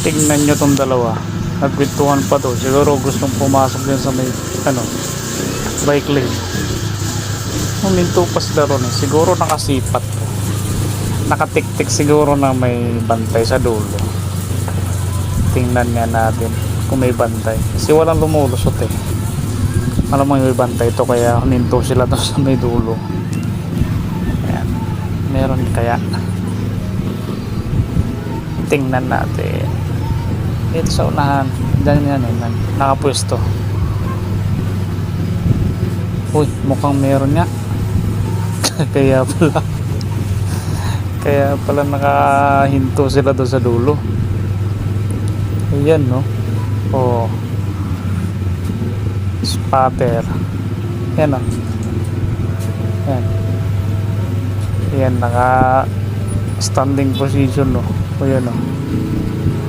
Tingnan nyo tong dalawa. Nagkwentuhan pa to. Siguro gustong pumasok din sa may ano, bike lane. Huminto pa sila ron eh. Siguro nakasipat to. Nakatik-tik siguro na may bantay sa dulo. Tingnan nga natin kung may bantay. Kasi walang lumulusot eh. Alam mo may bantay to kaya huminto sila to sa may dulo. Ayan. Meron kaya. Tingnan natin. Ito sa unahan. Diyan yan eh. Nakapwesto. Uy, mukhang meron nga. Kaya pala nakahinto sila doon sa dulo. Ayan no. Oh. Spatter. Ayan o. Ayan. Ayan, naka standing position no. O yan o.